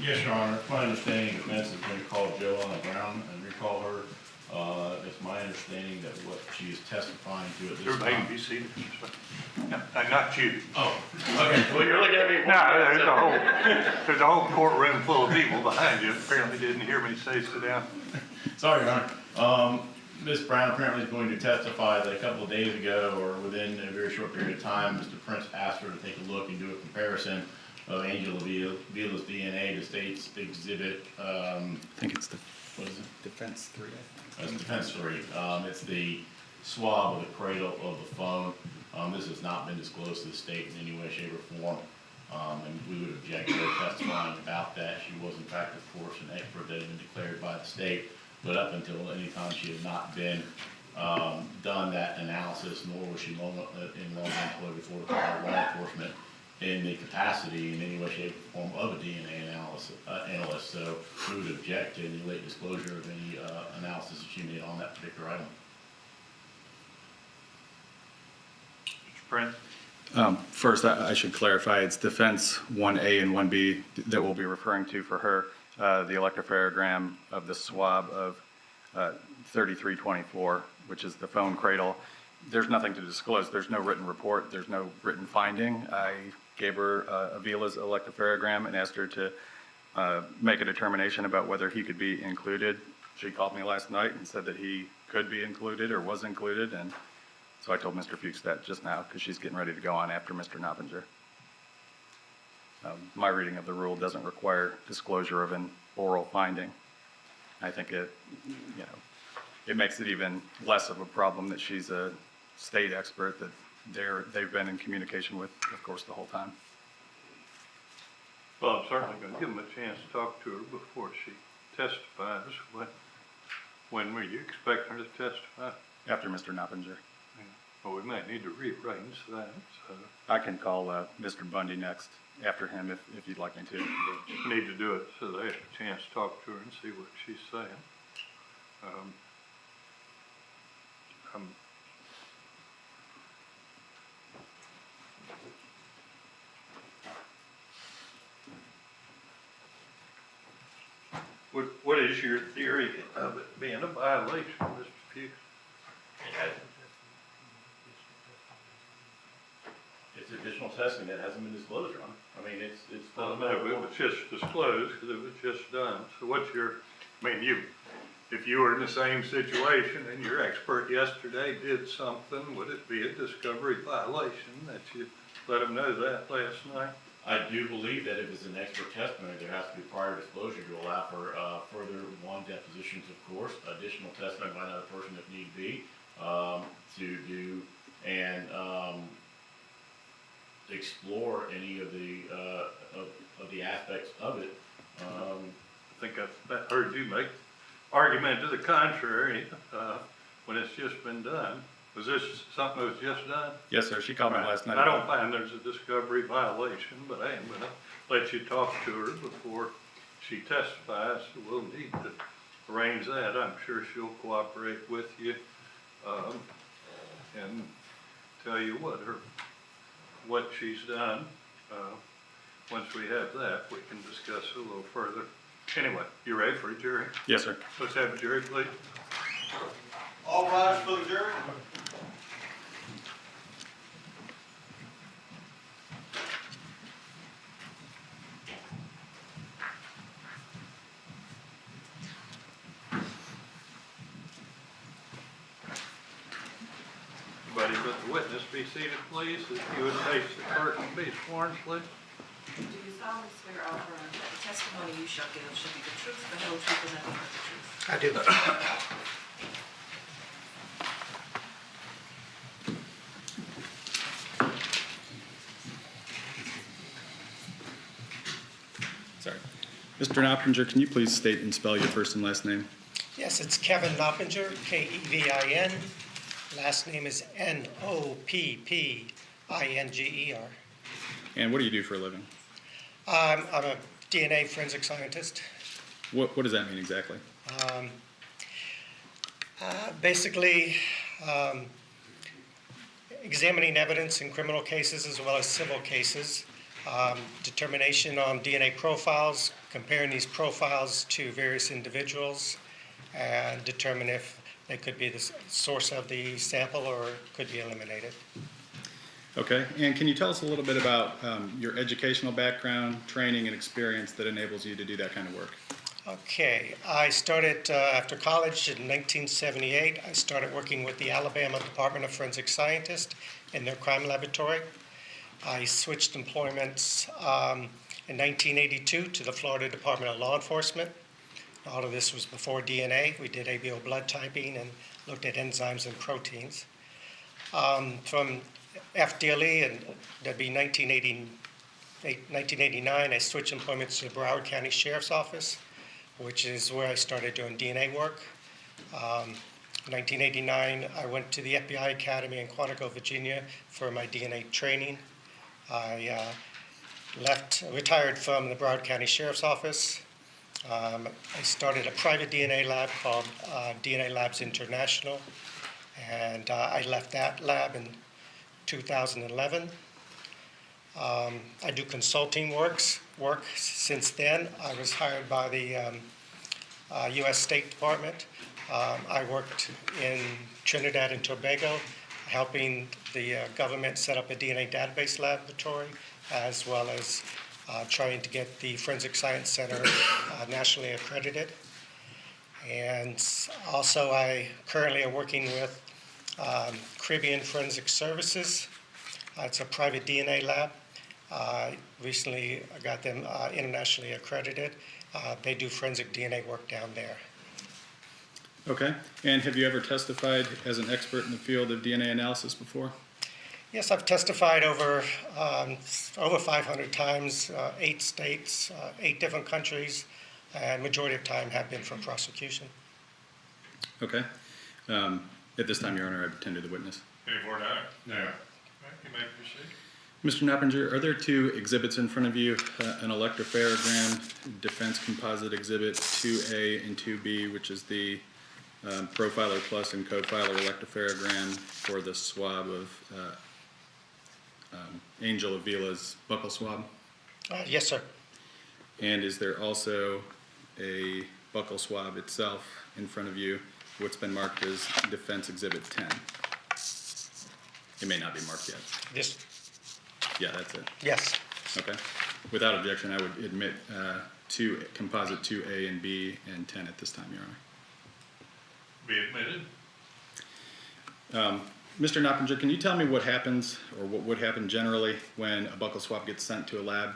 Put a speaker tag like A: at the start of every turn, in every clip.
A: Yes, Your Honor. It's my understanding the defense is going to call Joe on the ground and recall her. It's my understanding that what she is testifying to at this
B: Everybody
A: time.
B: can be seated. Not you.
A: Oh, okay. Well, you're looking at me.
B: No, there's a whole courtroom full of people behind you. Apparently didn't hear me say sit down.
A: Sorry, Your Honor. Ms. Brown apparently is going to testify that a couple of days ago, or within a very short period of time, Mr. Prince asked her to take a look and do a comparison of Angela Vila's DNA to state's exhibit.
C: I think it's the
A: What is it?
C: defense 3, I think.
A: That's defense 3. It's the swab of the cradle of the phone. This has not been disclosed to the state in any way, shape, or form. And we would object to her testifying about that. She was, in fact, of course, an expert that had been declared by the state. But up until any time, she had not been done that analysis, nor was she in long employed before the law enforcement in the capacity in any way, shape, or form of a DNA analyst. So we would object to any late disclosure of any analysis that she made on that particular item.
B: Mr. Prince?
C: First, I should clarify, it's defense 1A and 1B that we'll be referring to for her. The electropharogram of the swab of 3324, which is the phone cradle. There's nothing to disclose. There's no written report. There's no written finding. I gave her Avila's electropharogram and asked her to make a determination about whether he could be included. She called me last night and said that he could be included or was included, and so I told Mr. Fuchs that just now because she's getting ready to go on after Mr. Noppinger. My reading of the rule doesn't require disclosure of an oral finding. I think it makes it even less of a problem that she's a state expert that they've been in communication with, of course, the whole time.
B: Well, I'm certainly going to give him a chance to talk to her before she testifies. When were you expecting her to testify?
C: After Mr. Noppinger.
B: Yeah. Well, we might need to rearrange that. So.
C: I can call Mr. Bundy next after him if you'd like me to.
B: Need to do it so they have a chance to talk to her and see what she's saying. What is your theory of it being a violation, Mr. Fuchs?
A: It's additional testing that hasn't been disclosed on. I mean, it's.
B: No, it was just disclosed because it was just done. So what's if you were in the same situation and your expert yesterday did something, would it be a discovery violation that you let them know that last night?
A: I do believe that if it's an expert testimony, there has to be prior disclosure to allow for further depositions, of course, additional testimony by another person if need be, to do and explore any of the aspects of it.
B: I think I heard you make argument to the contrary when it's just been done. Was this something that was just done?
C: Yes, sir. She called me last night.
B: I don't find there's a discovery violation, but I am going to let you talk to her before she testifies. So we'll need to arrange that. I'm sure she'll cooperate with you and tell you what she's done. Once we have that, we can discuss it a little further. Anyway, you ready for a jury?
C: Yes, sir.
B: Let's have a jury, please.
D: All rise for the jury.
B: Everybody but the witness be seated, please. If you would face the curtain and be sworn, please.
E: Do you solemnly swear or affirm that the testimony you shall give shall be the truth, the whole truth, and nothing but the truth?
D: I do.
C: Sorry. Mr. Noppinger, can you please state and spell your first and last name?
D: Yes, it's Kevin Noppinger, K-E-V-I-N. Last name is Noppinger.
C: And what do you do for a living?
D: I'm a DNA forensic scientist.
C: What does that mean exactly?
D: Basically, examining evidence in criminal cases as well as civil cases, determination on DNA profiles, comparing these profiles to various individuals and determine if they could be the source of the sample or could be eliminated.
C: Okay, and can you tell us a little bit about your educational background, training, and experience that enables you to do that kind of work?
D: Okay, I started after college in 1978. I started working with the Alabama Department of Forensic Scientists in their crime laboratory. I switched employments in 1982 to the Florida Department of Law Enforcement. All of this was before DNA. We did ABO blood typing and looked at enzymes and proteins. From FDLE, and that'd be 1989, I switched employments to the Broward County Sheriff's Office, which is where I started doing DNA work. 1989, I went to the FBI Academy in Quantico, Virginia for my DNA training. I retired from the Broward County Sheriff's Office. I started a private DNA lab called DNA Labs International, and I left that lab in 2011. I do consulting work since then. I was hired by the U.S. State Department. I worked in Trinidad and Tobago, helping the government set up a DNA database laboratory, as well as trying to get the Forensic Science Center nationally accredited. And also I currently am working with Caribbean Forensic Services. It's a private DNA lab. Recently I got them internationally accredited. They do forensic DNA work down there.
C: Okay, and have you ever testified as an expert in the field of DNA analysis before?
D: Yes, I've testified over 500 times, 8 states, 8 different countries, and majority of time have been for prosecution.
C: Okay. At this time, Your Honor, I tender the witness.
B: Any more now?
A: No.
B: All right, you may proceed.
C: Mr. Noppinger, are there 2 exhibits in front of you, an electropharogram defense composite exhibit 2A and 2B, which is the Profiler Plus and Cofiler electropharogram for the swab of Angel Avila's buccal swab?
D: Yes, sir.
C: And is there also a buccal swab itself in front of you, what's been marked as Defense Exhibit 10? It may not be marked yet.
D: This,
C: Yeah, that's it.
D: yes.
C: Okay. Without objection, I would admit composite 2A and B and 10 at this time, Your Honor.
B: Be admitted.
C: Mr. Noppinger, can you tell me what happens, or what would happen generally when a buccal swab gets sent to a lab?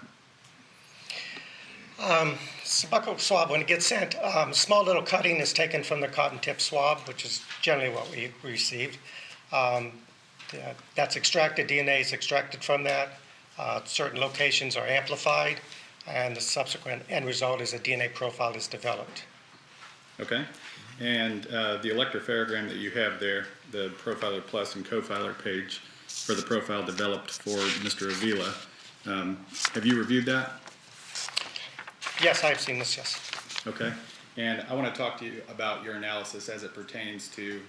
D: So buccal swab, when it gets sent, small little cutting is taken from the cotton tip swab, which is generally what we received. That's extracted, DNA is extracted from that. Certain locations are amplified, and the subsequent end result is a DNA profile is developed.
C: Okay. And the electropharogram that you have there, the Profiler Plus and Cofiler page for the profile developed for Mr. Avila, have you reviewed that?
D: Yes, I've seen this, yes.
C: Okay. And I want to talk to you about your analysis as it pertains to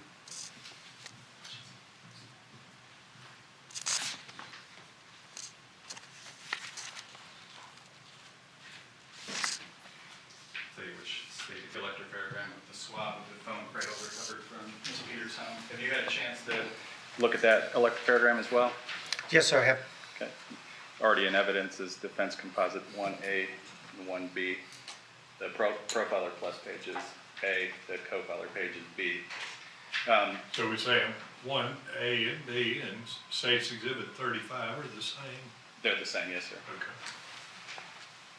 C: the electropharogram of the swab of the phone cradle recovered from Ms. Peters' home. Have you had a chance to look at that electropharogram as well?
D: Yes, sir, I have.
C: Okay. Already in evidence is Defense Composite 1A and 1B. The Profiler Plus page is A, the Cofiler page is B.
B: So we say 1A and B and State's Exhibit 35 are the same?
C: They're the same, yes, sir.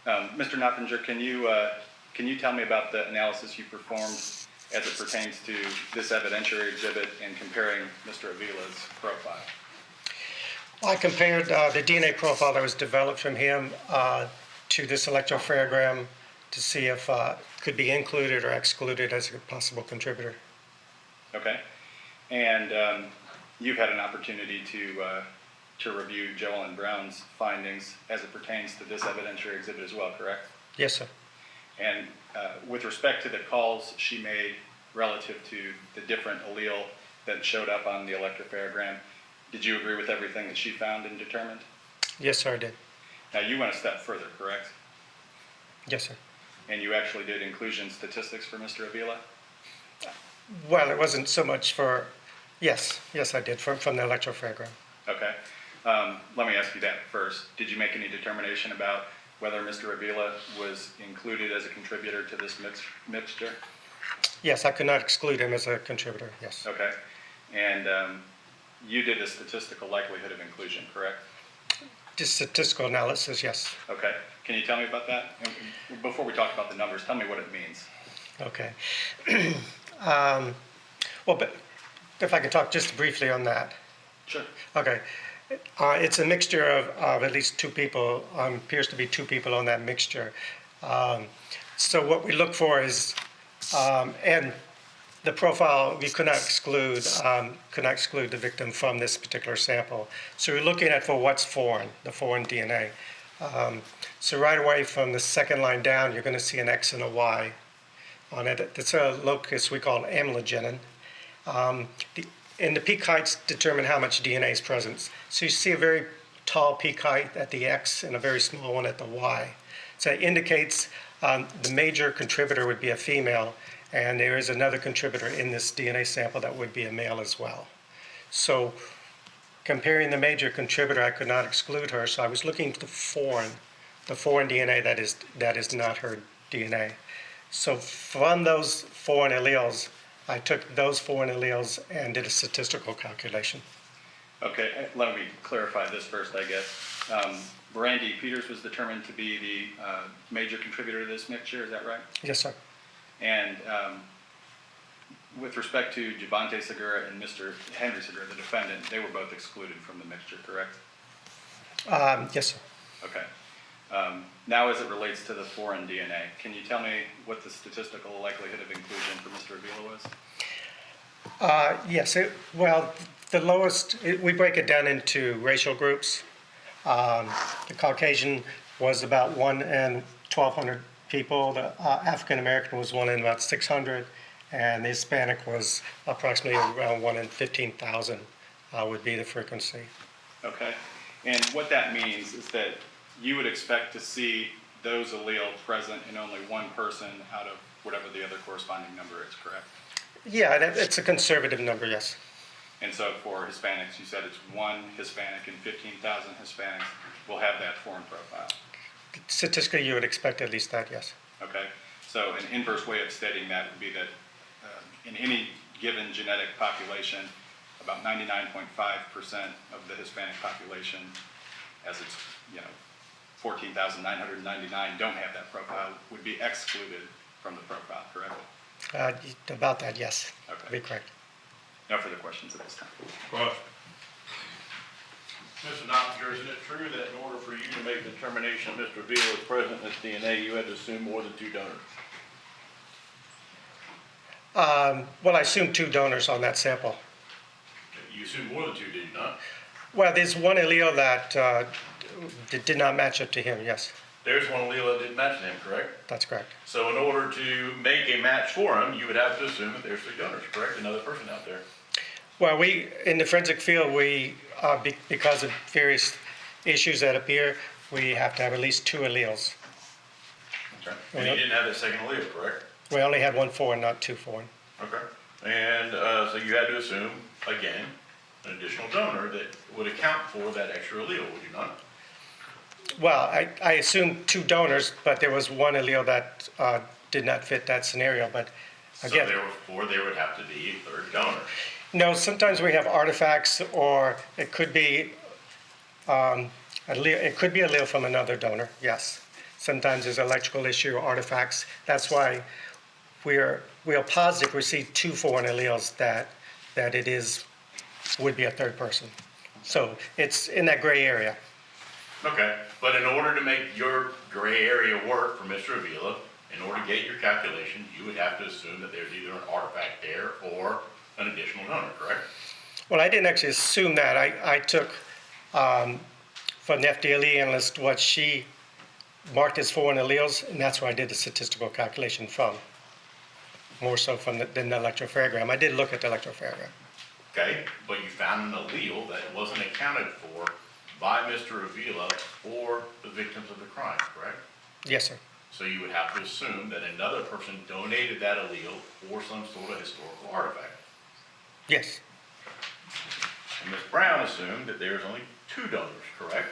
B: Okay.
C: Mr. Noppinger, can you tell me about the analysis you performed as it pertains to this evidentiary exhibit and comparing Mr. Avila's profile?
D: I compared the DNA profile that was developed from him to this electropharogram to see if it could be included or excluded as a possible contributor.
C: Okay. And you've had an opportunity to review Joellen Brown's findings as it pertains to this evidentiary exhibit as well, correct?
D: Yes, sir.
C: And with respect to the calls she made relative to the different allele that showed up on the electropharogram, did you agree with everything that she found and determined?
D: Yes, sir, I did.
C: Now, you went a step further, correct?
D: Yes, sir.
C: And you actually did inclusion statistics for Mr. Avila?
D: Well, it wasn't so much for, yes, I did, from the electropharogram.
C: Okay. Let me ask you that first. Did you make any determination about whether Mr. Avila was included as a contributor to this mixture?
D: Yes, I could not exclude him as a contributor, yes.
C: Okay. And you did a statistical likelihood of inclusion, correct?
D: Just statistical analysis, yes.
C: Okay. Can you tell me about that? And before we talk about the numbers, tell me what it means.
D: Okay. Well, but if I could talk just briefly on that.
C: Sure.
D: Okay. It's a mixture of at least two people, appears to be two people on that mixture. So what we look for is, and the profile, we could not exclude the victim from this particular sample. So we're looking at for what's foreign, the foreign DNA. So right away from the second line down, you're going to see an X and a Y on it. It's a locus we call amylogenin. And the peak heights determine how much DNA is present. So you see a very tall peak height at the X and a very small one at the Y. So it indicates the major contributor would be a female, and there is another contributor in this DNA sample that would be a male as well. So comparing the major contributor, I could not exclude her, so I was looking at the foreign DNA that is not her DNA. So from those foreign alleles, I took those foreign alleles and did a statistical calculation.
C: Okay, let me clarify this first, I guess. Brandy Peters was determined to be the major contributor to this mixture, is that right?
D: Yes, sir.
C: And with respect to Javante Segura and Mr. Henry Segura, the defendant, they were both excluded from the mixture, correct?
D: Yes, sir.
C: Okay. Now as it relates to the foreign DNA, can you tell me what the statistical likelihood of inclusion for Mr. Avila was?
D: Yes, well, the lowest, we break it down into racial groups. The Caucasian was about 1 in 1,200 people. The African American was 1 in about 600, and the Hispanic was approximately around 1 in 15,000 would be the frequency.
C: Okay. And what that means is that you would expect to see those alleles present in only one person out of whatever the other corresponding number is, correct?
D: Yeah, it's a conservative number, yes.
C: And so for Hispanics, you said it's 1 Hispanic and 15,000 Hispanics will have that foreign profile.
D: Statistically, you would expect at least that, yes.
C: Okay. So an inverse way of stating that would be that in any given genetic population, about 99.5% of the Hispanic population, as it's 14,999 don't have that profile, would be excluded from the profile, correct?
D: About that, yes.
C: Okay.
D: Be correct.
C: No further questions at this time.
F: Question. Mr. Noppinger, isn't it true that in order for you to make the determination Mr. Avila was present in this DNA, you had to assume more than 2 donors?
D: Well, I assumed 2 donors on that sample.
F: You assumed more than 2, did you not?
D: Well, there's one allele that did not match up to him, yes.
F: There's one allele that didn't match him, correct?
D: That's correct.
F: So in order to make a match for him, you would have to assume that there's 3 donors, correct? Another person out there.
D: Well, in the forensic field, because of various issues that appear, we have to have at least 2 alleles.
F: Okay. And he didn't have that second allele, correct?
D: We only had 1 foreign, not 2 foreign.
F: Okay. And so you had to assume, again, an additional donor that would account for that extra allele, would you not?
D: Well, I assumed 2 donors, but there was one allele that did not fit that scenario. But again,
F: So therefore, there would have to be a 3rd donor.
D: no, sometimes we have artifacts, or it could be it could be a allele from another donor, yes. Sometimes there's electrical issue or artifacts. That's why we're positive we see 2 foreign alleles that it would be a 3rd person. So it's in that gray area.
F: Okay, but in order to make your gray area work for Mr. Avila, in order to get your calculation, you would have to assume that there's either an artifact there or an additional donor, correct?
D: Well, I didn't actually assume that. I took from the FDLE analyst what she marked as foreign alleles, and that's where I did the statistical calculation from, more so than the electropharogram. I did look at the electropharogram.
F: Okay, but you found an allele that wasn't accounted for by Mr. Avila or the victims of the crime, correct?
D: Yes, sir.
F: So you would have to assume that another person donated that allele for some sort of historical artifact.
D: Yes,
F: And Ms. Brown assumed that there's only 2 donors, correct?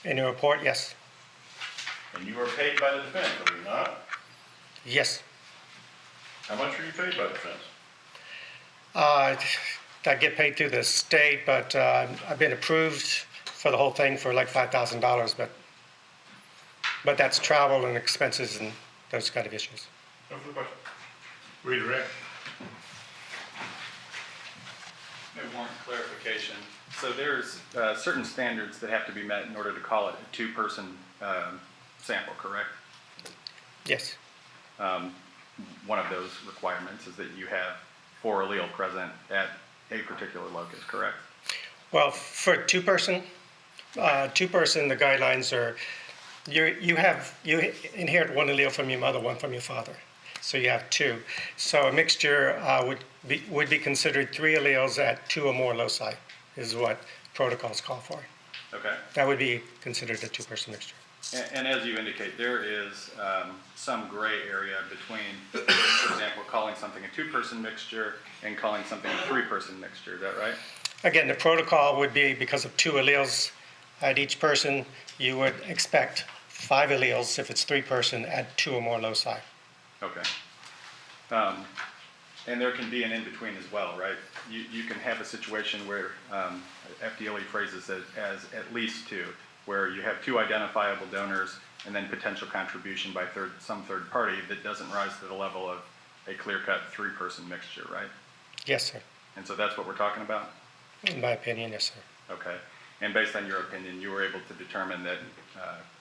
D: in your report, yes.
F: And you are paid by the defense, are you not?
D: Yes.
F: How much are you paid by the defense?
D: I get paid through the state, but I've been approved for the whole thing for like $5,000, but that's travel and expenses and those kind of issues.
F: No further question.
B: Redirect.
C: Maybe one clarification. So there's certain standards that have to be met in order to call it a 2-person sample, correct?
D: Yes,
C: One of those requirements is that you have 4 allele present at a particular locus, correct?
D: well, for two-person, the guidelines are, you inherit 1 allele from your mother, 1 from your father. So you have 2. So a mixture would be considered 3 alleles at 2 or more loci, is what protocols call for.
C: Okay.
D: That would be considered a 2-person mixture.
C: And as you indicate, there is some gray area between, for example, calling something a 2-person mixture and calling something a 3-person mixture. Is that right?
D: Again, the protocol would be because of 2 alleles at each person, you would expect 5 alleles if it's 3-person at 2 or more loci.
C: Okay. And there can be an in-between as well, right? You can have a situation where FDLE phrases it as at least 2, where you have 2 identifiable donors and then potential contribution by some third party that doesn't rise to the level of a clear-cut 3-person mixture, right?
D: Yes, sir.
C: And so that's what we're talking about?
D: In my opinion, yes, sir.
C: Okay. And based on your opinion, you were able to determine that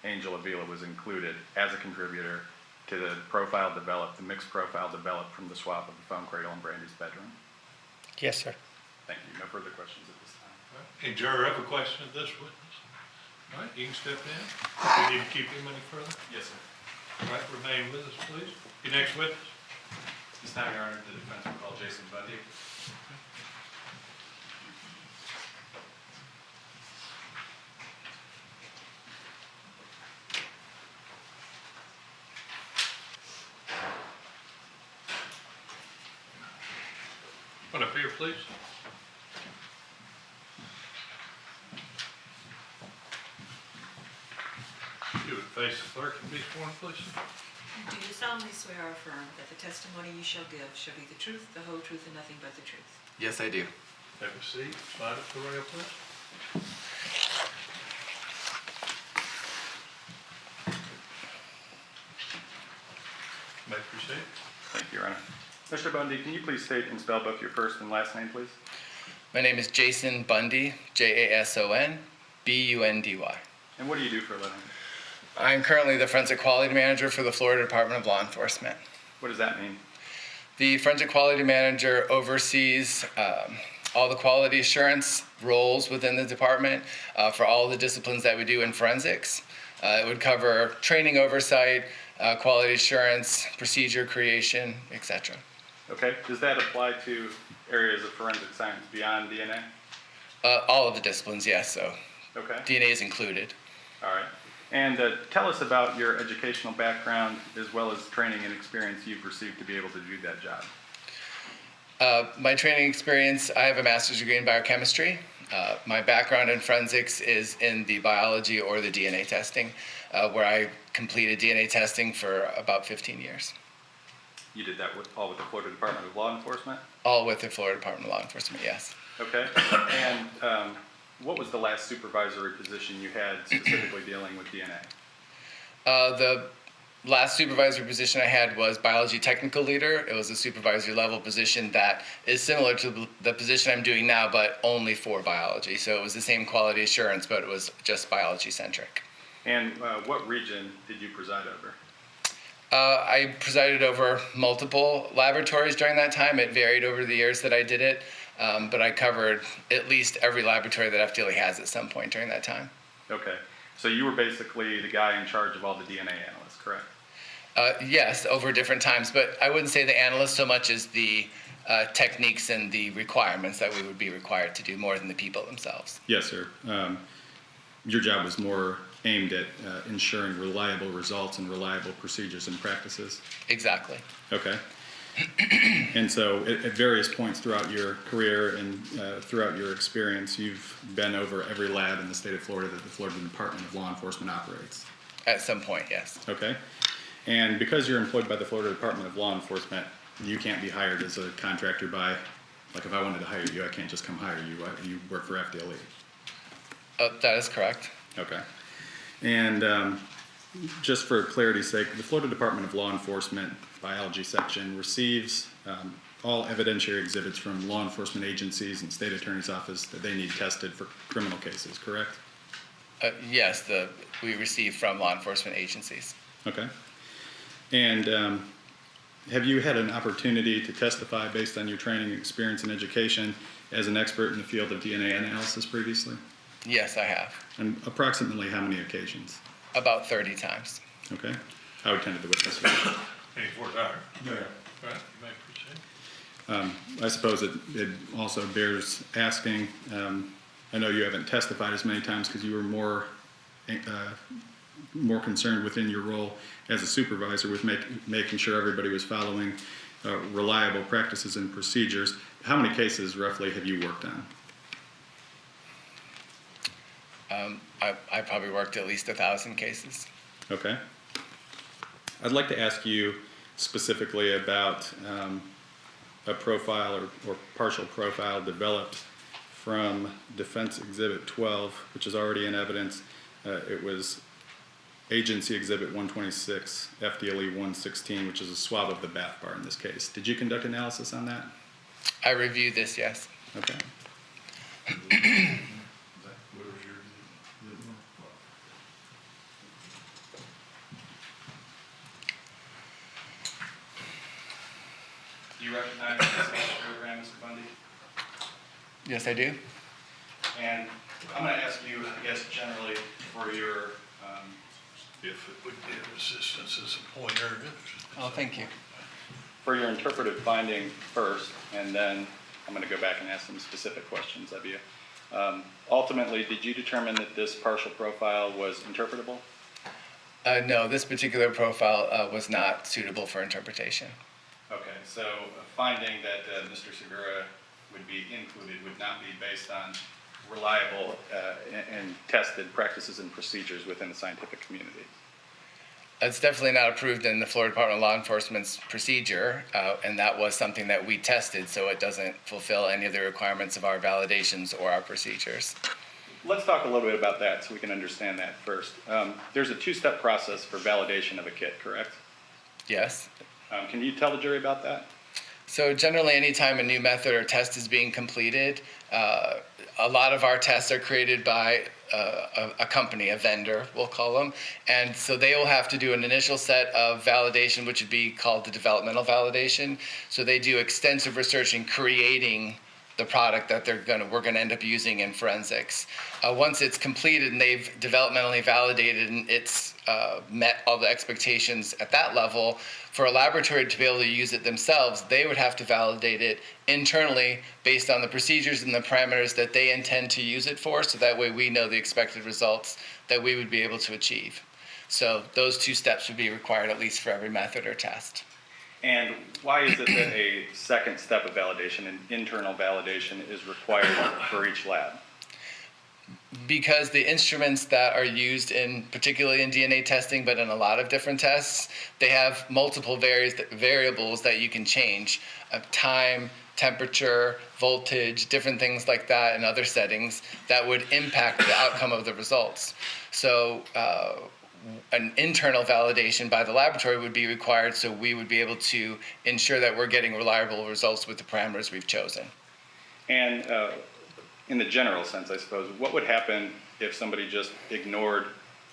C: Angel Avila was included as a contributor to the profile developed, the mixed profile developed from the swap of the phone cradle in Brandy's bedroom?
D: Yes, sir.
C: Thank you. No further questions at this time.
B: Any juror have a question of this witness? All right, you can step in. Do we need to keep him any further?
C: Yes, sir.
B: All right, remain with us, please. Your next witness?
C: This time, Your Honor, the defense will call Jason Bundy.
B: Come up here, please. You would face the clerk and be sworn, please.
E: Do you solemnly swear or affirm that the testimony you shall give shall be the truth, the whole truth, and nothing but the truth?
G: Yes, I do.
B: Have a seat. Slide up the rail, please. May proceed.
C: Thank you, Your Honor. Mr. Bundy, can you please state and spell both your first and last name, please?
G: My name is Jason Bundy, Jason Bundy.
C: And what do you do for a living?
G: I'm currently the Forensic Quality Manager for the Florida Department of Law Enforcement.
C: What does that mean?
G: The Forensic Quality Manager oversees all the quality assurance roles within the department for all the disciplines that we do in forensics. It would cover training oversight, quality assurance, procedure creation, etc.
C: Okay. Does that apply to areas of forensic science beyond DNA?
G: All of the disciplines, yes, so
C: Okay.
G: DNA is included.
C: All right. And tell us about your educational background as well as training and experience you've received to be able to do that job.
G: My training experience, I have a master's degree in biochemistry. My background in forensics is in the biology or the DNA testing, where I completed DNA testing for about 15 years.
C: You did that all with the Florida Department of Law Enforcement?
G: All with the Florida Department of Law Enforcement, yes.
C: Okay. And what was the last supervisory position you had specifically dealing with DNA?
G: The last supervisory position I had was biology technical leader. It was a supervisory level position that is similar to the position I'm doing now, but only for biology. So it was the same quality assurance, but it was just biology centric.
C: And what region did you preside over?
G: I presided over multiple laboratories during that time. It varied over the years that I did it, but I covered at least every laboratory that FDLE has at some point during that time.
C: Okay. So you were basically the guy in charge of all the DNA analysts, correct?
G: Yes, over different times, but I wouldn't say the analyst so much as the techniques and the requirements that we would be required to do more than the people themselves.
C: Yes, sir. Your job was more aimed at ensuring reliable results and reliable procedures and practices?
G: Exactly.
C: Okay. And so at various points throughout your career and throughout your experience, you've been over every lab in the state of Florida that the Florida Department of Law Enforcement operates?
G: At some point, yes.
C: Okay. And because you're employed by the Florida Department of Law Enforcement, you can't be hired as a contractor by, like if I wanted to hire you, I can't just come hire you. You work for FDLE.
G: That is correct.
C: Okay. And just for clarity's sake, the Florida Department of Law Enforcement Biology Section receives all evidentiary exhibits from law enforcement agencies and state attorney's office that they need tested for criminal cases, correct?
G: Yes, we receive from law enforcement agencies.
C: Okay. And have you had an opportunity to testify based on your training, experience, and education as an expert in the field of DNA analysis previously?
G: Yes, I have.
C: And approximately how many occasions?
G: About 30 times.
C: Okay. How attended the witness hearing?
B: Any for that?
C: Yeah.
B: Right, you may proceed.
C: I suppose it also bears asking, I know you haven't testified as many times because you were more concerned within your role as a supervisor with making sure everybody was following reliable practices and procedures. How many cases roughly have you worked on?
G: I probably worked at least 1,000 cases.
C: Okay. I'd like to ask you specifically about a profile or partial profile developed from Defense Exhibit 12, which is already in evidence. It was Agency Exhibit 126, FDLE 116, which is a swab of the bath bar in this case. Did you conduct analysis on that?
G: I reviewed this, yes.
C: Okay. Do you recognize this program, Mr. Bundy?
G: Yes, I do.
C: And I'm going to ask you, I guess, generally for your
B: If it would give assistance as a pointer.
G: Oh, thank you.
C: for your interpretive finding first, and then I'm going to go back and ask some specific questions of you. Ultimately, did you determine that this partial profile was interpretable?
G: No, this particular profile was not suitable for interpretation.
C: Okay, so a finding that Mr. Segura would be included would not be based on reliable and tested practices and procedures within the scientific community.
G: It's definitely not approved in the Florida Department of Law Enforcement's procedure, and that was something that we tested, so it doesn't fulfill any of the requirements of our validations or our procedures.
C: Let's talk a little bit about that so we can understand that first. There's a two-step process for validation of a kit, correct?
G: Yes.
C: Can you tell the jury about that?
G: So generally, anytime a new method or test is being completed, a lot of our tests are created by a company, a vendor, we'll call them. And so they will have to do an initial set of validation, which would be called the developmental validation. So they do extensive research in creating the product that we're gonna end up using in forensics. Once it's completed and they've developmentally validated and it's met all the expectations at that level, for a laboratory to be able to use it themselves, they would have to validate it internally based on the procedures and the parameters that they intend to use it for, so that way we know the expected results that we would be able to achieve. So those two steps would be required at least for every method or test.
C: And why is it that a second step of validation, an internal validation, is required for each lab?
G: Because the instruments that are used particularly in DNA testing, but in a lot of different tests, they have multiple variables that you can change. Time, temperature, voltage, different things like that in other settings that would impact the outcome of the results. So an internal validation by the laboratory would be required, so we would be able to ensure that we're getting reliable results with the parameters we've chosen.
C: And in the general sense, I suppose, what would happen if somebody just ignored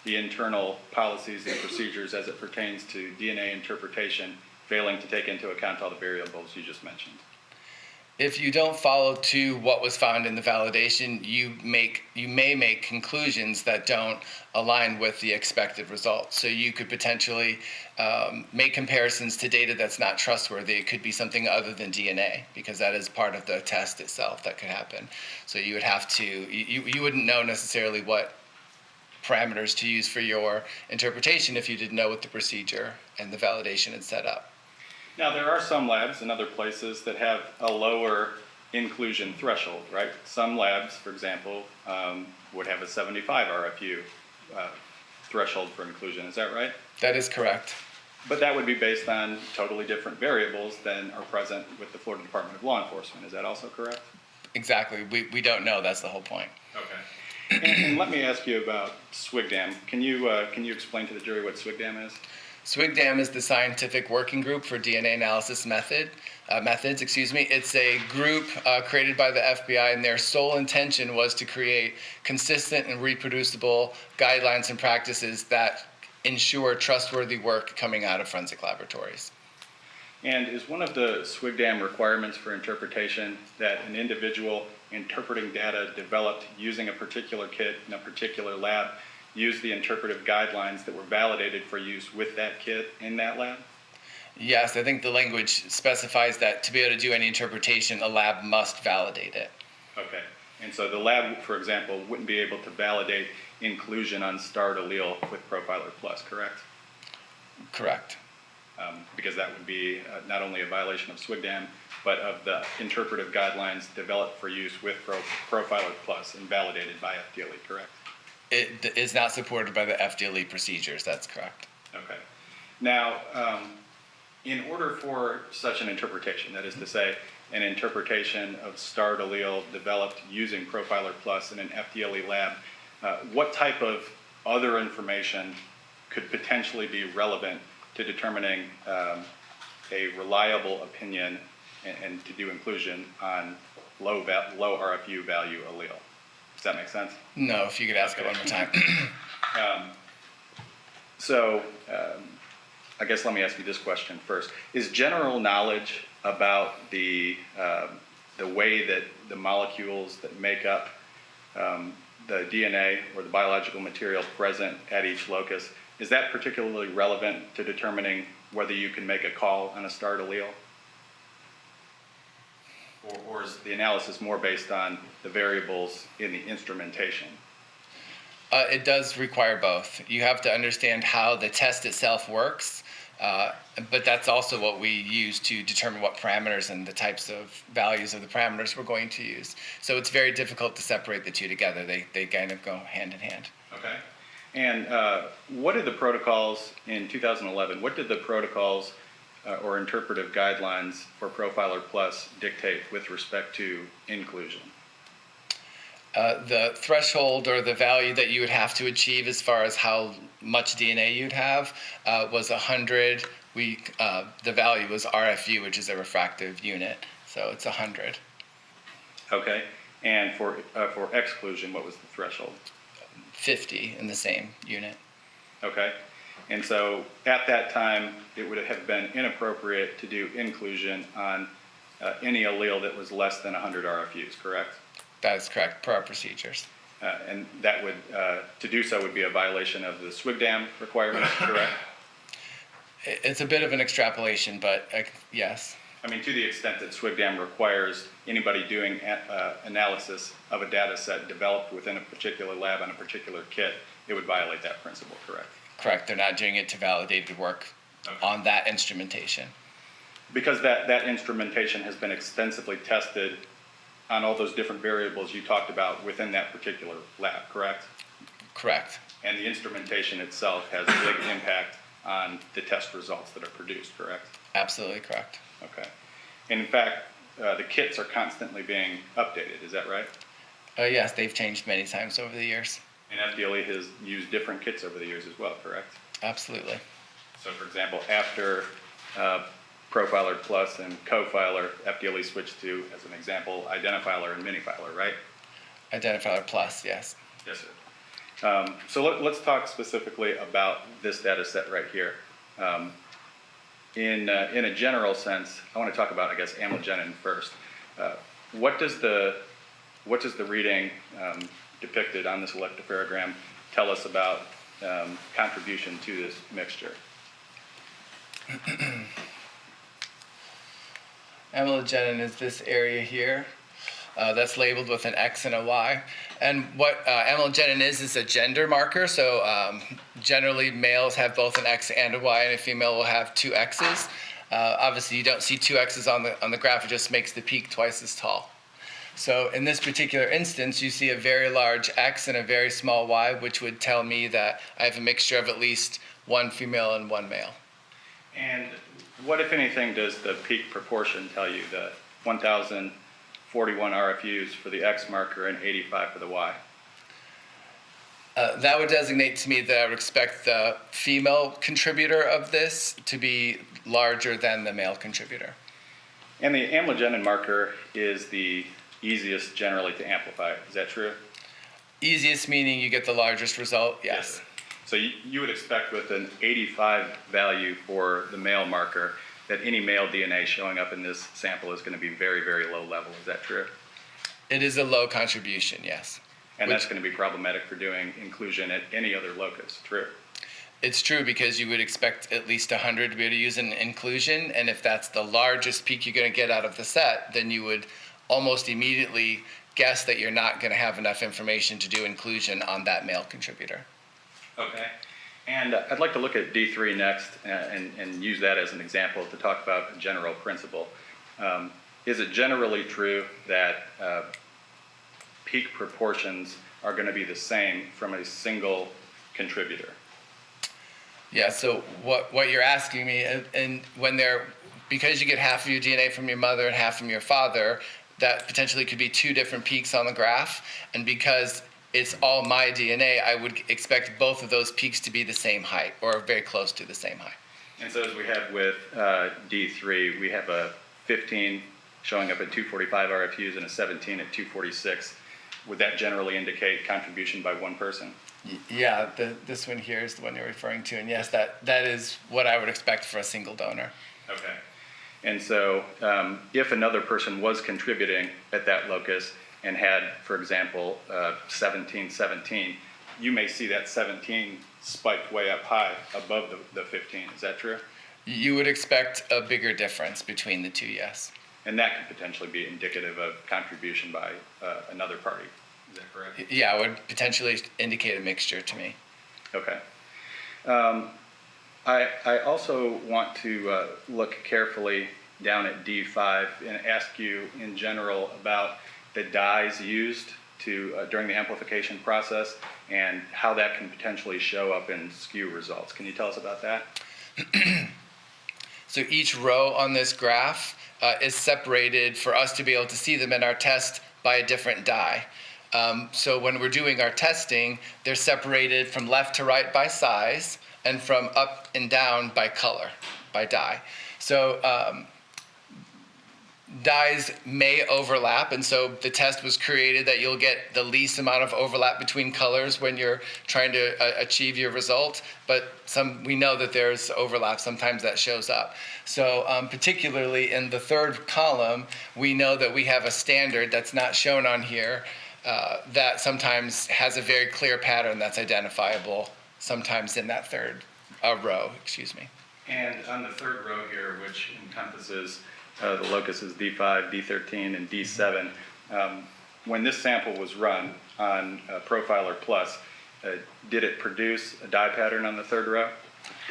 C: the internal policies and procedures as it pertains to DNA interpretation, failing to take into account all the variables you just mentioned?
G: If you don't follow to what was found in the validation, you may make conclusions that don't align with the expected results. So you could potentially make comparisons to data that's not trustworthy. It could be something other than DNA, because that is part of the test itself that could happen. So you would have to, you wouldn't know necessarily what parameters to use for your interpretation if you didn't know what the procedure and the validation had set up.
C: Now, there are some labs and other places that have a lower inclusion threshold, right? Some labs, for example, would have a 75 RFU threshold for inclusion. Is that right?
G: That is correct.
C: But that would be based on totally different variables than are present with the Florida Department of Law Enforcement. Is that also correct?
G: Exactly. We don't know. That's the whole point.
C: Okay. And let me ask you about SWGDAM. Can you explain to the jury what SWGDAM is?
G: SWGDAM is the scientific working group for DNA analysis methods. It's a group created by the FBI, and their sole intention was to create consistent and reproducible guidelines and practices that ensure trustworthy work coming out of forensic laboratories.
C: And is one of the SWGDAM requirements for interpretation that an individual interpreting data developed using a particular kit in a particular lab use the interpretive guidelines that were validated for use with that kit in that lab?
G: Yes, I think the language specifies that to be able to do any interpretation, a lab must validate it.
C: Okay. And so the lab, for example, wouldn't be able to validate inclusion on starred allele with Profiler Plus, correct?
G: Correct.
C: Because that would be not only a violation of SWGDAM, but of the interpretive guidelines developed for use with Profiler Plus and validated by FDLE, correct?
G: It is not supported by the FDLE procedures, that's correct.
C: Okay. Now, in order for such an interpretation, that is to say, an interpretation of starred allele developed using Profiler Plus in an FDLE lab, what type of other information could potentially be relevant to determining a reliable opinion and to do inclusion on low RFU value allele? Does that make sense?
G: No, if you could ask it one more time.
C: I guess let me ask you this question first. Is general knowledge about the way that the molecules that make up the DNA or the biological material present at each locus, is that particularly relevant to determining whether you can make a call on a starred allele? Or is the analysis more based on the variables in the instrumentation?
G: It does require both. You have to understand how the test itself works, but that's also what we use to determine what parameters and the types of values of the parameters we're going to use. So it's very difficult to separate the two together. They kind of go hand in hand.
C: Okay. And what did the protocols in 2011, what did the protocols or interpretive guidelines for Profiler Plus dictate with respect to inclusion?
G: The threshold or the value that you would have to achieve as far as how much DNA you'd have was 100. The value was RFU, which is a refractive unit, so it's 100.
C: Okay. And for exclusion, what was the threshold?
G: 50 in the same unit.
C: Okay. And so at that time, it would have been inappropriate to do inclusion on any allele that was less than 100 RFUs, correct?
G: That is correct, per our procedures.
C: And that would, to do so would be a violation of the SWGDAM requirements, correct?
G: It's a bit of an extrapolation, but yes.
C: I mean, to the extent that SWGDAM requires anybody doing analysis of a data set developed within a particular lab on a particular kit, it would violate that principle, correct?
G: Correct. They're not doing it to validated work on that instrumentation.
C: Because that instrumentation has been extensively tested on all those different variables you talked about within that particular lab, correct?
G: Correct.
C: And the instrumentation itself has a big impact on the test results that are produced, correct?
G: Absolutely correct.
C: Okay. And in fact, the kits are constantly being updated, is that right?
G: Yes, they've changed many times over the years.
C: And FDLE has used different kits over the years as well, correct?
G: Absolutely.
C: So for example, after Profiler Plus and Cofiler, FDLE switched to, as an example, Identifiler and Minifiler, right?
G: Identifier Plus, yes.
C: Yes, sir. So let's talk specifically about this data set right here. In a general sense, I want to talk about, I guess, amylogenin first. What does the reading depicted on this electropherogram tell us about contribution to this mixture?
G: Amylogenin is this area here. that's labeled with an X and a Y. And what amylogenin is a gender marker. So generally males have both an X and a Y, and a female will have two X's. Obviously, you don't see two X's on the graph. It just makes the peak twice as tall. So in this particular instance, you see a very large X and a very small Y, which would tell me that I have a mixture of at least one female and one male.
C: And what, if anything, does the peak proportion tell you? The 1,041 RFUs for the X marker and 85 for the Y?
G: That would designate to me that I would expect the female contributor of this to be larger than the male contributor.
C: And the amylogenin marker is the easiest generally to amplify. Is that true?
G: Easiest meaning you get the largest result, yes.
C: So you would expect with an 85 value for the male marker that any male DNA showing up in this sample is going to be very, very low level. Is that true?
G: It is a low contribution, yes.
C: And that's going to be problematic for doing inclusion at any other locus. True?
G: It's true because you would expect at least 100 to be able to use an inclusion, and if that's the largest peak you're going to get out of the set, then you would almost immediately guess that you're not going to have enough information to do inclusion on that male contributor.
C: Okay. And I'd like to look at D3 next and use that as an example to talk about a general principle. Is it generally true that peak proportions are going to be the same from a single contributor?
G: Yeah, so what you're asking me, and when because you get half of your DNA from your mother and half from your father, that potentially could be two different peaks on the graph, and because it's all my DNA, I would expect both of those peaks to be the same height or very close to the same height.
C: And so as we have with D3, we have a 15 showing up at 245 RFUs and a 17 at 246. Would that generally indicate contribution by one person?
G: Yeah, this one here is the one you're referring to, and yes, that is what I would expect for a single donor.
C: Okay. And so if another person was contributing at that locus and had, for example, 17, you may see that 17 spiked way up high above the 15. Is that true?
G: You would expect a bigger difference between the two, yes.
C: And that could potentially be indicative of contribution by another party. Is that correct?
G: Yeah, it would potentially indicate a mixture to me.
C: Okay. I also want to look carefully down at D5 and ask you in general about the dyes used during the amplification process and how that can potentially show up in skew results. Can you tell us about that?
G: So each row on this graph is separated for us to be able to see them in our test by a different dye. So when we're doing our testing, they're separated from left to right by size and from up and down by color, by dye. So dyes may overlap, and so the test was created that you'll get the least amount of overlap between colors when you're trying to achieve your result, but we know that there's overlap. Sometimes that shows up. So particularly in the third column, we know that we have a standard that's not shown on here that sometimes has a very clear pattern that's identifiable sometimes in that third row, excuse me.
C: And on the third row here, which encompasses the locuses D5, D13, and D7, when this sample was run on Profiler Plus, did it produce a dye pattern on the third row?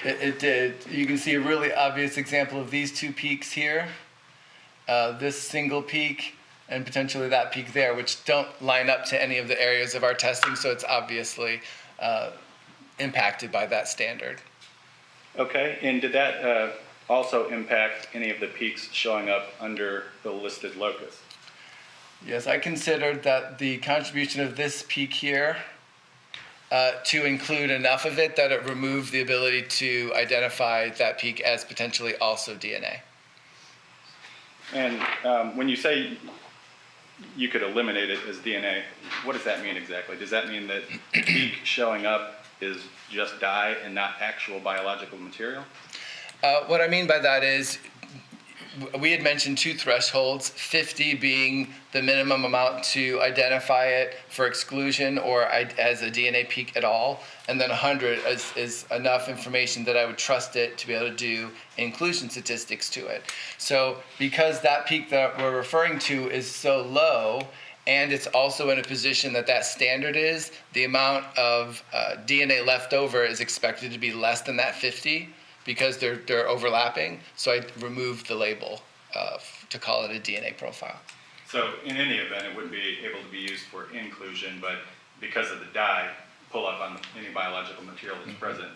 G: It did. You can see a really obvious example of these two peaks here, this single peak and potentially that peak there, which don't line up to any of the areas of our testing, so it's obviously impacted by that standard.
C: Okay, and did that also impact any of the peaks showing up under the listed locus?
G: Yes, I considered that the contribution of this peak here to include enough of it that it removed the ability to identify that peak as potentially also DNA.
C: And when you say you could eliminate it as DNA, what does that mean exactly? Does that mean that the peak showing up is just dye and not actual biological material?
G: What I mean by that is we had mentioned two thresholds, 50 being the minimum amount to identify it for exclusion or as a DNA peak at all, and then 100 is enough information that I would trust it to be able to do inclusion statistics to it. So because that peak that we're referring to is so low, and it's also in a position that standard is, the amount of DNA left over is expected to be less than that 50 because they're overlapping. So I removed the label to call it a DNA profile.
C: So in any event, it wouldn't be able to be used for inclusion, but because of the dye pull-up on any biological material that's present,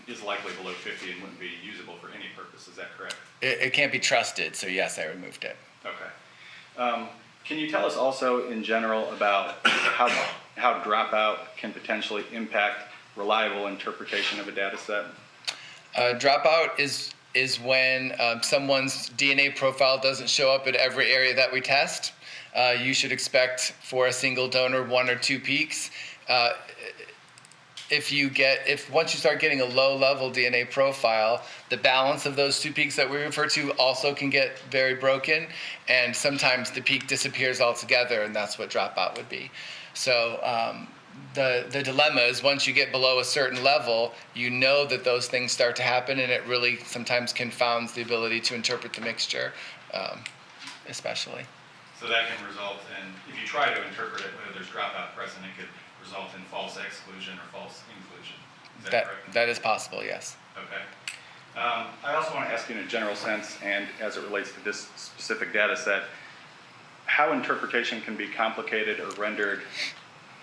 C: it is likely below 50 and wouldn't be usable for any purpose. Is that correct?
G: It can't be trusted, so yes, I removed it.
C: Okay. Can you tell us also in general about how dropout can potentially impact reliable interpretation of a data set?
G: Dropout is when someone's DNA profile doesn't show up at every area that we test. You should expect for a single donor 1 or 2 peaks. Once you start getting a low-level DNA profile, the balance of those 2 peaks that we refer to also can get very broken, and sometimes the peak disappears altogether, and that's what dropout would be. So the dilemma is once you get below a certain level, you know that those things start to happen, and it really sometimes confounds the ability to interpret the mixture, especially.
C: So that can result in, if you try to interpret it, whether there's dropout present, it could result in false exclusion or false inclusion. Is that correct?
G: That is possible, yes.
C: Okay. I also want to ask you in a general sense, and as it relates to this specific data set, how interpretation can be complicated or rendered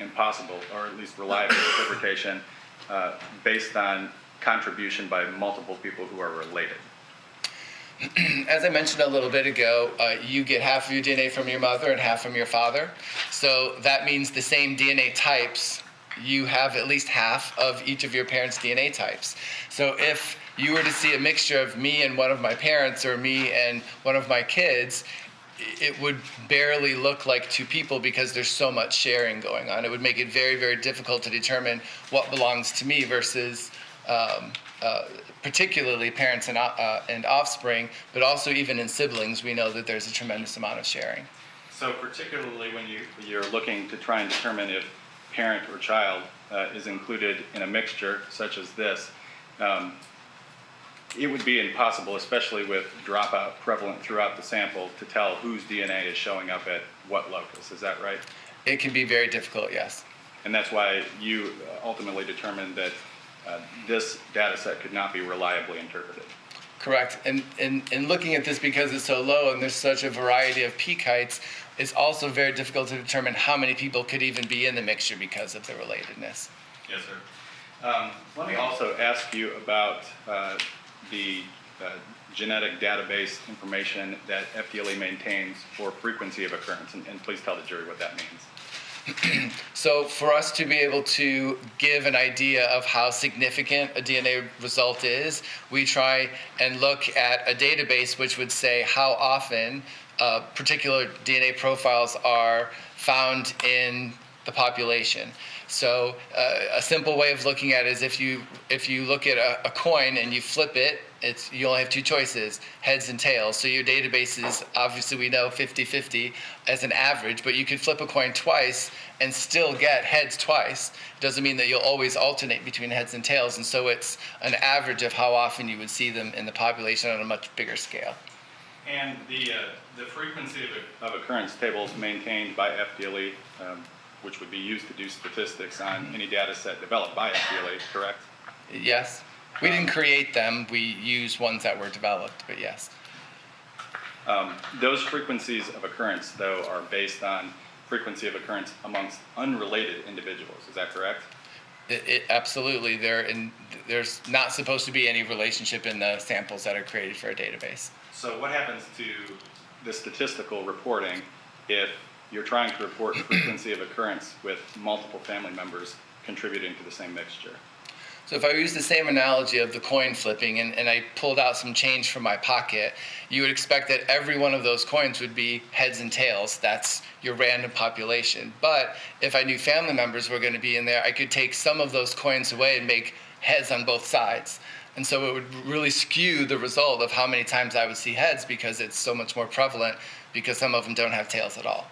C: impossible, or at least reliable interpretation, based on contribution by multiple people who are related.
G: As I mentioned a little bit ago, you get half of your DNA from your mother and half from your father. So that means the same DNA types, you have at least half of each of your parents' DNA types. So if you were to see a mixture of me and one of my parents or me and one of my kids, it would barely look like 2 people because there's so much sharing going on. It would make it very, very difficult to determine what belongs to me versus particularly parents and offspring, but also even in siblings, we know that there's a tremendous amount of sharing.
C: So particularly when you're looking to try and determine if parent or child is included in a mixture such as this, it would be impossible, especially with dropout prevalent throughout the sample, to tell whose DNA is showing up at what locus. Is that right?
G: It can be very difficult, yes.
C: And that's why you ultimately determined that this data set could not be reliably interpreted.
G: Correct. And looking at this, because it's so low and there's such a variety of peak heights, it's also very difficult to determine how many people could even be in the mixture because of the relatedness.
C: Yes, sir. Let me also ask you about the genetic database information that FDLE maintains for frequency of occurrence, and please tell the jury what that means.
G: So for us to be able to give an idea of how significant a DNA result is, we try and look at a database which would say how often particular DNA profiles are found in the population. So a simple way of looking at it is if you look at a coin and you flip it, you only have 2 choices, heads and tails. So your database is, obviously we know 50-50 as an average, but you could flip a coin twice and still get heads twice. Doesn't mean that you'll always alternate between heads and tails, and so it's an average of how often you would see them in the population on a much bigger scale.
C: And the frequency of occurrence tables maintained by FDLE, which would be used to do statistics on any data set developed by FDLE, correct?
G: Yes. We didn't create them. We used ones that were developed, but yes.
C: Those frequencies of occurrence, though, are based on frequency of occurrence amongst unrelated individuals. Is that correct?
G: Absolutely. There's not supposed to be any relationship in the samples that are created for a database.
C: So what happens to the statistical reporting if you're trying to report frequency of occurrence with multiple family members contributing to the same mixture?
G: So if I use the same analogy of the coin flipping and I pulled out some change from my pocket, you would expect that every one of those coins would be heads and tails. That's your random population. But if I knew family members were going to be in there, I could take some of those coins away and make heads on both sides. And so it would really skew the result of how many times I would see heads because it's so much more prevalent because some of them don't have tails at all.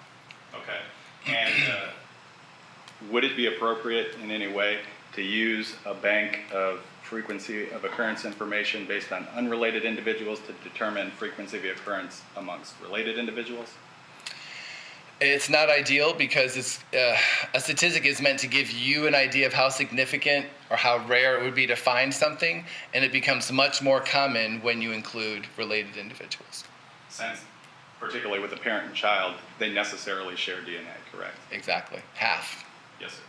C: Okay. And would it be appropriate in any way to use a bank of frequency of occurrence information based on unrelated individuals to determine frequency of occurrence amongst related individuals?
G: It's not ideal because a statistic is meant to give you an idea of how significant or how rare it would be to find something, and it becomes much more common when you include related individuals.
C: Since, particularly with a parent and child, they necessarily share DNA, correct?
G: Exactly, half.
C: Yes, sir.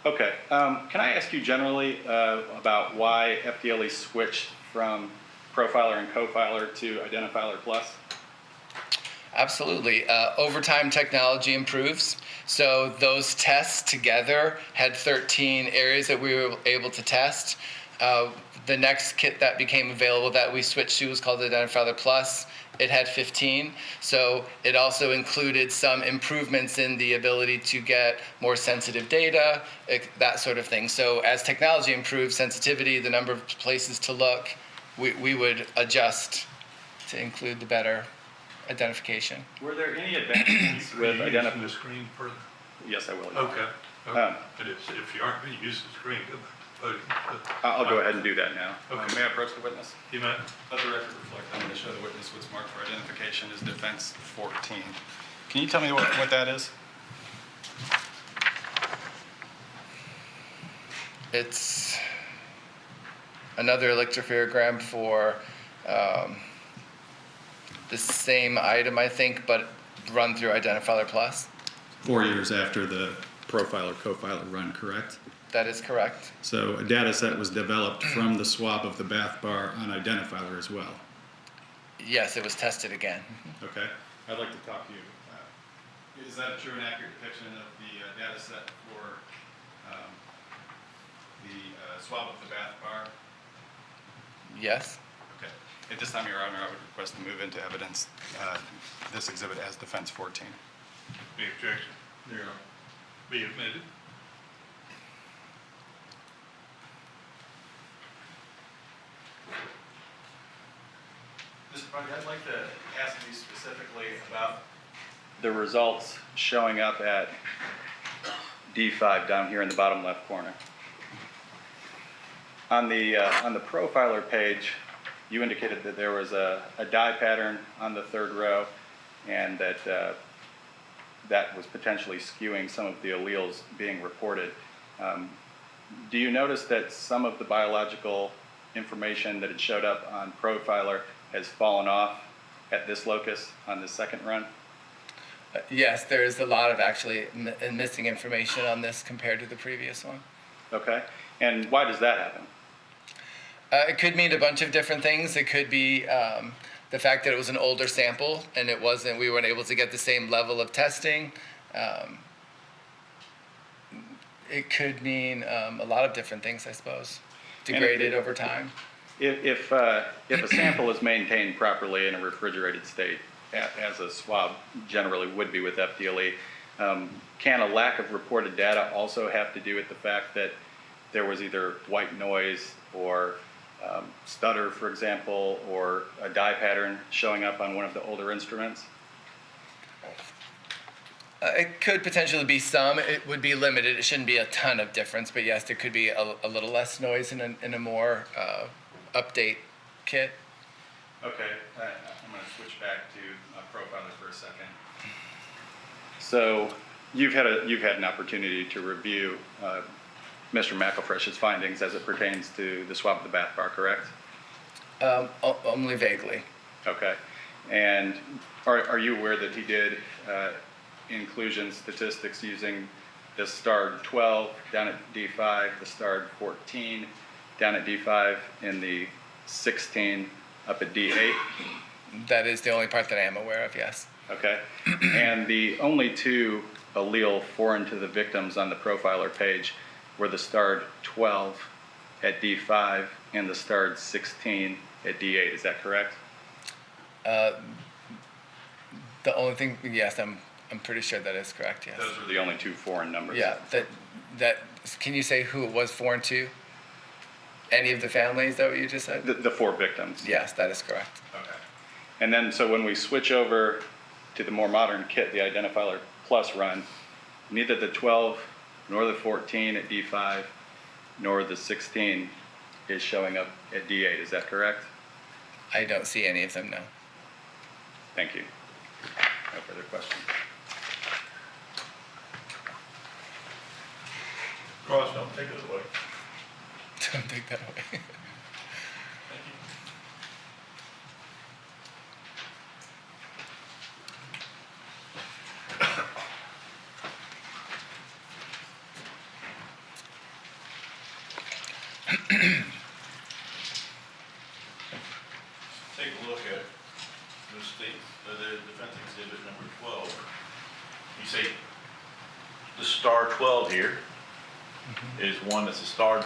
C: Okay. Can I ask you generally about why FDLE switched from Profiler and Cofiler to Identifiler Plus?
G: Absolutely. Over time, technology improves. So those tests together had 13 areas that we were able to test. The next kit that became available that we switched to was called Identifiler Plus. It had 15. So it also included some improvements in the ability to get more sensitive data, that sort of thing. So as technology improved, sensitivity, the number of places to look, we would adjust to include the better identification.
C: Were there any advancements with
B: Using
C: Identifiler?
B: the screen further?
C: Yes, I will.
B: Okay. It is, if you aren't going to use the screen, go back to voting.
C: I'll go ahead and do that now.
B: Okay.
C: May I approach the witness?
B: You may.
C: Let the record reflect I'm going to show the witness what's marked for identification is defense 14. Can you tell me what that is?
G: It's another electropherogram for the same item, I think, but run through Identifiler Plus.
H: 4 years after the Profiler Cofiler run, correct?
G: That is correct.
H: So a data set was developed from the swab of the bath bar on Identifiler as well.
G: Yes, it was tested again.
H: Okay. I'd like to talk to you. Is that a true and accurate depiction of the data set for the swab of the bath bar?
G: Yes.
C: Okay. At this time, Your Honor, I would request to move into evidence this exhibit as defense 14.
B: Any objection? There. Be admitted.
C: Mr. Bundy, I'd like to ask you specifically about the results showing up at D5 down here in the bottom left corner. On the profiler page, you indicated that there was a dye pattern on the third row and that that was potentially skewing some of the alleles being reported. Do you notice that some of the biological information that had showed up on profiler has fallen off at this locus on the second run?
G: Yes, there is a lot of actually missing information on this compared to the previous one.
C: Okay. And why does that happen?
G: It could mean a bunch of different things. It could be the fact that it was an older sample and we weren't able to get the same level of testing. It could mean a lot of different things, I suppose. Degraded over time.
C: If a sample is maintained properly in a refrigerated state, as a swab generally would be with FDLE, can a lack of reported data also have to do with the fact that there was either white noise or stutter, for example, or a dye pattern showing up on one of the older instruments?
G: It could potentially be some. It would be limited. It shouldn't be a ton of difference, but yes, there could be a little less noise in a more update kit.
C: Okay, I'm going to switch back to profiler for a second. So you've had an opportunity to review Mr. McElfresh's findings as it pertains to the swab of the bath bar, correct?
G: Only vaguely.
C: Okay. And are you aware that he did inclusion statistics using the starred 12 down at D5, the starred 14 down at D5, and the 16 up at D8?
G: That is the only part that I am aware of, yes.
C: Okay. And the only two allele foreign to the victims on the profiler page were the starred 12 at D5 and the starred 16 at D8. Is that correct?
G: The only thing, yes, I'm pretty sure that is correct, yes.
C: Those were the only two foreign numbers.
G: Yeah, that can you say who it was foreign to? Any of the families, is that what you just said?
C: The 4 victims.
G: Yes, that is correct.
C: Okay. And then, so when we switch over to the more modern kit, the Identifier Plus run, neither the 12 nor the 14 at D5 nor the 16 is showing up at D8. Is that correct?
G: I don't see any of them, no.
C: Thank you. No further questions.
F: Cross, don't take it away.
G: Don't take that away.
F: Take a look at the defense exhibit number 12. You say the star 12 here is one that's a star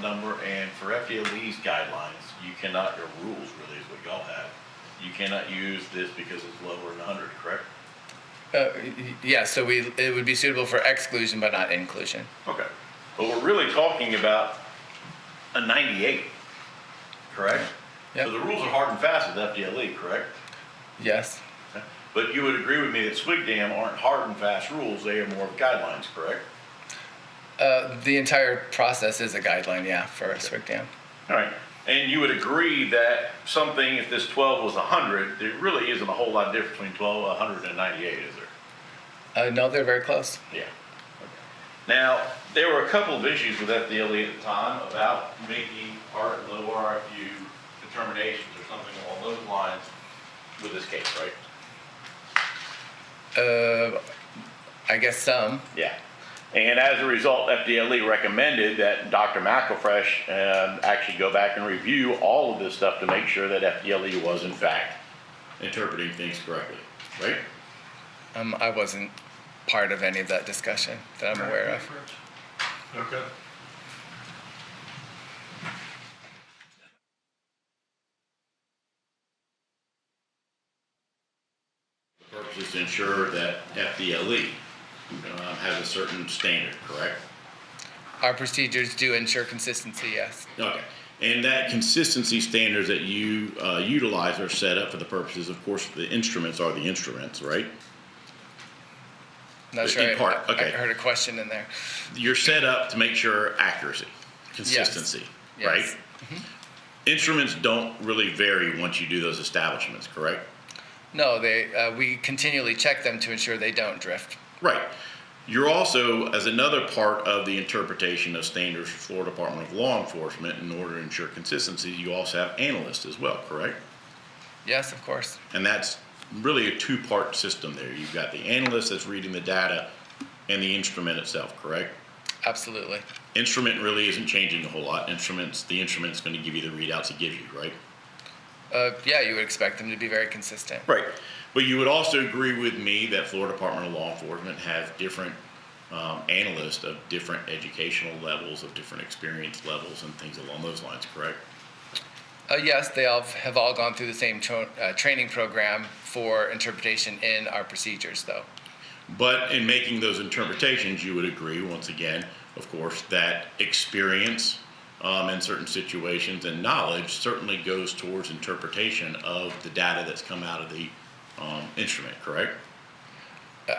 F: number, and for FDLE's guidelines, you cannot, or rules really is what y'all have, you cannot use this because it's lower than 100, correct?
G: Yeah, so it would be suitable for exclusion but not inclusion.
F: Okay. But we're really talking about a 98, correct?
G: Yep.
F: So the rules are hard and fast with FDLE, correct?
G: Yes.
F: Okay. But you would agree with me that SWGDAM aren't hard and fast rules, they are more of guidelines, correct?
G: The entire process is a guideline, yeah, for a SWGDAM.
F: All right. And you would agree that something, if this 12 was 100, there really isn't a whole lot difference between 12, 100, and 98, is there?
G: No, they're very close.
F: Yeah. Now, there were a couple of issues with FDLE at the time about making low RFU determinations or something along those lines with this case, right?
G: I guess some.
F: Yeah. And as a result, FDLE recommended that Dr. McElfresh actually go back and review all of this stuff to make sure that FDLE was in fact interpreting things correctly, right?
G: I wasn't part of any of that discussion that I'm aware of.
F: Okay. The purpose is to ensure that FDLE has a certain standard, correct?
G: Our procedures do ensure consistency, yes.
F: Okay. And that consistency standards that you utilize are set up for the purposes, of course, the instruments are the instruments, right?
G: Not sure
F: In part,
G: I
F: okay.
G: heard a question in there.
F: You're set up to make sure accuracy, consistency,
G: Yes.
F: right?
G: Mm-hmm.
F: Instruments don't really vary once you do those establishments, correct?
G: No, we continually check them to ensure they don't drift.
F: Right. You're also, as another part of the interpretation of standards for Florida Department of Law Enforcement, in order to ensure consistency, you also have analysts as well, correct?
G: Yes, of course.
F: And that's really a two-part system there. You've got the analyst that's reading the data and the instrument itself, correct?
G: Absolutely.
F: Instrument really isn't changing a whole lot. The instrument's going to give you the readouts it gives you, right?
G: Yeah, you would expect them to be very consistent.
F: Right. But you would also agree with me that Florida Department of Law Enforcement has different analysts of different educational levels, of different experience levels, and things along those lines, correct?
G: Yes, they all have all gone through the same training program for interpretation in our procedures, though.
F: But in making those interpretations, you would agree, once again, of course, that experience in certain situations and knowledge certainly goes towards interpretation of the data that's come out of the instrument, correct?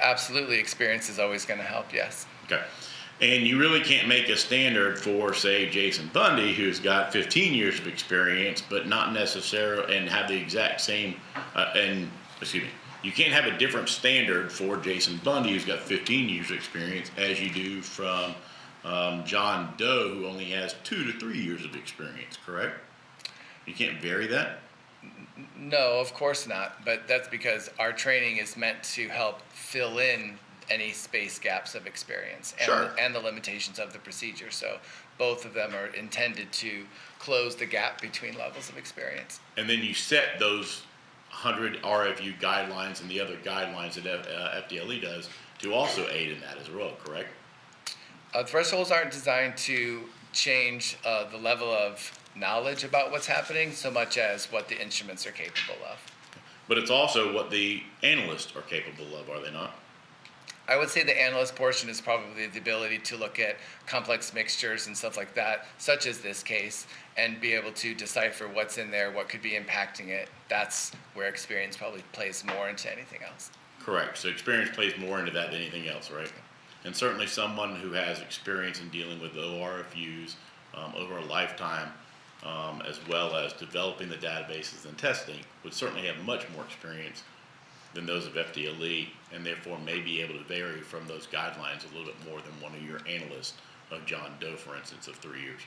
G: Absolutely, experience is always going to help, yes.
F: Okay. And you really can't make a standard for, say, Jason Bundy, who's got 15 years of experience, but not necessarily, and have the exact same, you can't have a different standard for Jason Bundy, who's got 15 years of experience, as you do from John Doe, who only has 2 to 3 years of experience, correct? You can't vary that?
G: No, of course not, but that's because our training is meant to help fill in any space gaps of experience and,
F: Sure.
G: and the limitations of the procedure. So both of them are intended to close the gap between levels of experience.
F: And then you set those 100 RFU guidelines and the other guidelines that FDLE does to also aid in that as well, correct?
G: Thresholds aren't designed to change the level of knowledge about what's happening so much as what the instruments are capable of.
F: But it's also what the analysts are capable of, are they not?
G: I would say the analyst portion is probably the ability to look at complex mixtures and stuff like that, such as this case, and be able to decipher what's in there, what could be impacting it. That's where experience probably plays more into anything else.
F: Correct. So experience plays more into that than anything else, right? And certainly someone who has experience in dealing with ORFUs over a lifetime, as well as developing the databases and testing, would certainly have much more experience than those of FDLE, and therefore may be able to vary from those guidelines a little bit more than one of your analysts of John Doe, for instance, of 3 years.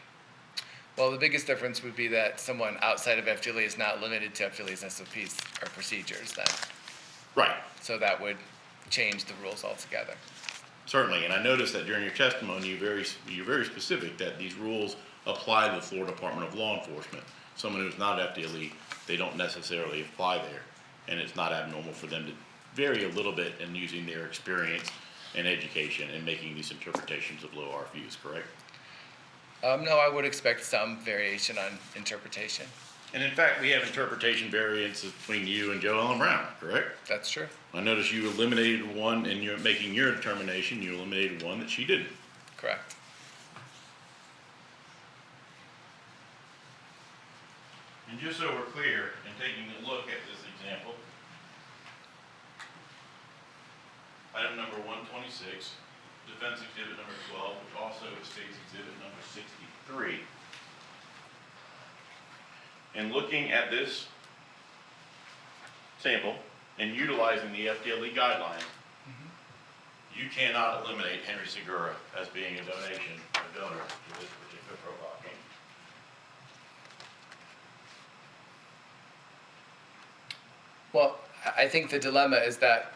G: Well, the biggest difference would be that someone outside of FDLE is not limited to FDLE's SOPs or procedures then.
F: Right.
G: So that would change the rules altogether.
F: Certainly, and I noticed that during your testimony, you're very specific that these rules apply to the Florida Department of Law Enforcement. Someone who's not FDLE, they don't necessarily apply there, and it's not abnormal for them to vary a little bit in using their experience and education and making these interpretations of low RFUs, correct?
G: No, I would expect some variation on interpretation.
F: And in fact, we have interpretation variances between you and Joe Ellen Brown, correct?
G: That's true.
F: I noticed you eliminated one in your making your determination, you eliminated one that she didn't.
G: Correct.
F: And just so we're clear, in taking a look at this example, item number 126, defense exhibit number 12, which also states exhibit number 63. And looking at this sample and utilizing the FDLE guidelines, you cannot eliminate Henry Segura as being a donor to this particular profile case.
G: Well, I think the dilemma is that,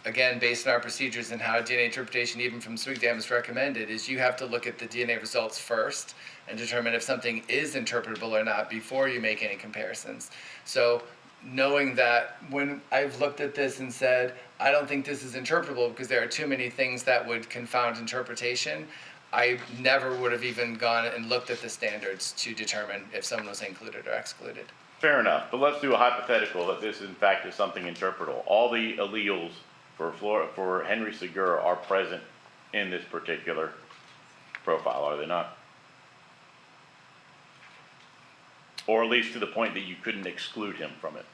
G: again, based on our procedures and how DNA interpretation, even from SWGDAM, is recommended, is you have to look at the DNA results first and determine if something is interpretable or not before you make any comparisons. So knowing that when I've looked at this and said, I don't think this is interpretable because there are too many things that would confound interpretation, I never would have even gone and looked at the standards to determine if someone was included or excluded.
F: Fair enough, but let's do a hypothetical that this in fact is something interpretable. All the alleles for Henry Segura are present in this particular profile, are they not? Or at least to the point that you couldn't exclude him from it.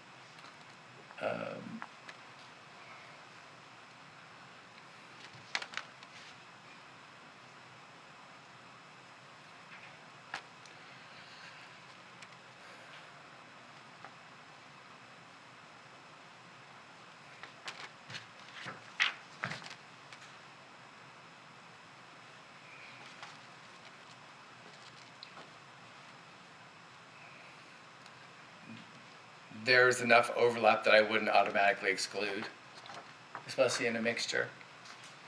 G: There's enough overlap that I wouldn't automatically exclude, especially in a mixture.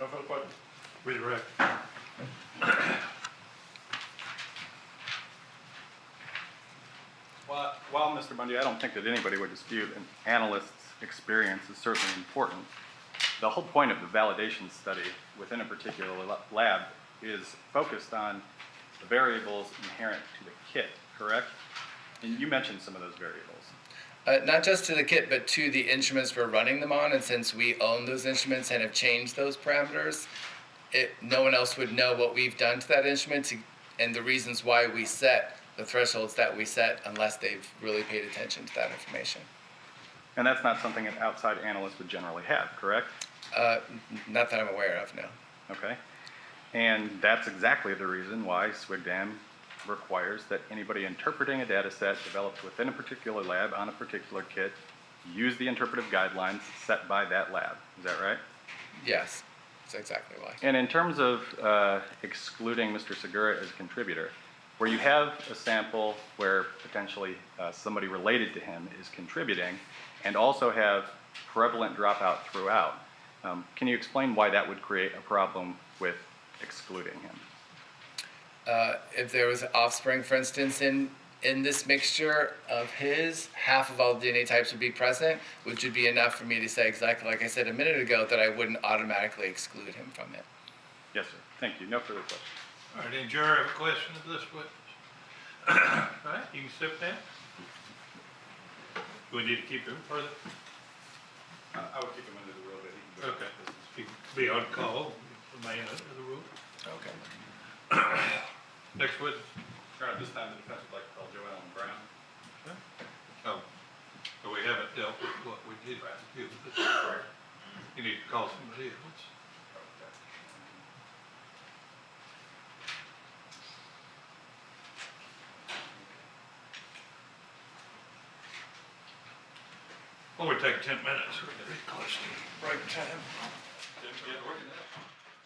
F: No further questions?
B: Redirect.
C: While Mr. Bundy, I don't think that anybody would dispute an analyst's experience is certainly important. The whole point of the validation study within a particular lab is focused on the variables inherent to the kit, correct? And you mentioned some of those variables.
G: Not just to the kit, but to the instruments we're running them on, and since we own those instruments and have changed those parameters, no one else would know what we've done to that instrument and the reasons why we set the thresholds that we set unless they've really paid attention to that information.
C: And that's not something an outside analyst would generally have, correct?
G: Not that I'm aware of, no.
C: Okay. And that's exactly the reason why SWGDAM requires that anybody interpreting a data set developed within a particular lab on a particular kit use the interpretive guidelines set by that lab. Is that right?
G: Yes, that's exactly why.
C: And in terms of excluding Mr. Segura as a contributor, where you have a sample where potentially somebody related to him is contributing and also have prevalent dropout throughout, can you explain why that would create a problem with excluding him?
G: If there was offspring, for instance, in this mixture of his, half of all the DNA types would be present, which would be enough for me to say exactly like I said a minute ago, that I wouldn't automatically exclude him from it.
C: Yes, sir. Thank you. No further questions.
B: All right, any juror have a question of this witness? All right, you can step down. Do we need to keep him further?
C: I would keep him under the rule that he can go.
B: Okay. He'd be on call, the man under the rule.
G: Okay.
B: Next witness.
H: All right, this time the defense would like to call Joanne Brown.
B: Oh, so we haven't dealt with what we did deal with this. You need to call somebody else. Well, we take 10 minutes, we're getting close to break time.
H: Didn't get organized.